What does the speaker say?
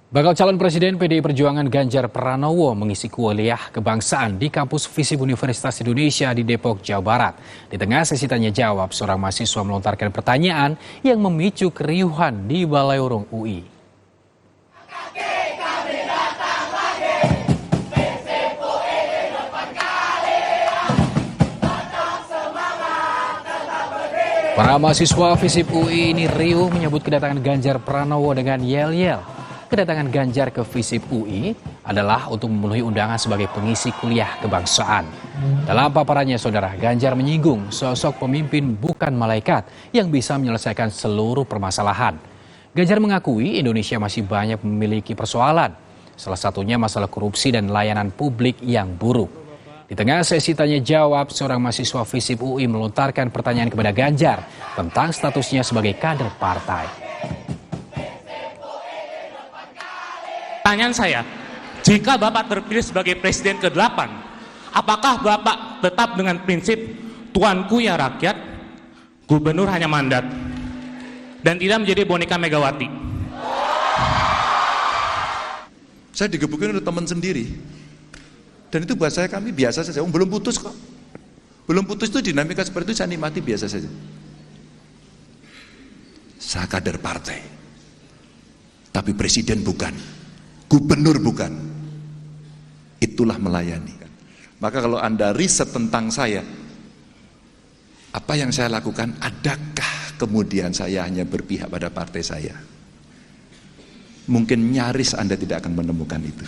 Bakal calon Presiden PDI Perjuangan Ganjar Pranowo mengisi kuliah kebangsaan di kampus FISIP Universitas Indonesia di Depok, Jawa Barat. Di tengah sesi tanya jawab, seorang mahasiswa melontarkan pertanyaan yang memicu keriuhan di Balaiorong UI. Para mahasiswa FISIP UI ini riuh menyambut kedatangan Ganjar Pranowo dengan yel-yel. Kedatangan Ganjar ke FISIP UI adalah untuk memenuhi undangan sebagai pengisi kuliah kebangsaan. Dalam paparannya, saudara, Ganjar menyinggung sosok pemimpin bukan malaikat yang bisa menyelesaikan seluruh permasalahan. Ganjar mengakui Indonesia masih banyak memiliki persoalan, salah satunya masalah korupsi dan layanan publik yang buruk. Di tengah sesi tanya jawab, seorang mahasiswa FISIP UI melontarkan pertanyaan kepada Ganjar tentang statusnya sebagai kader partai. Pertanyaan saya, jika Bapak terpilih sebagai Presiden ke-8, apakah Bapak tetap dengan prinsip tuanku ya rakyat, gubernur hanya mandat, dan tidak menjadi boneka Megawati? Saya digebukin oleh teman sendiri, dan itu buat saya, kami biasa saja. Belum putus kok, belum putus itu dinamika seperti itu saya nikmati biasa saja. Saya kader partai, tapi presiden bukan. Gubernur bukan. Itulah melayani. Maka kalau Anda riset tentang saya, apa yang saya lakukan, adakah kemudian saya hanya berpihak pada partai saya? Mungkin nyaris Anda tidak akan menemukan itu.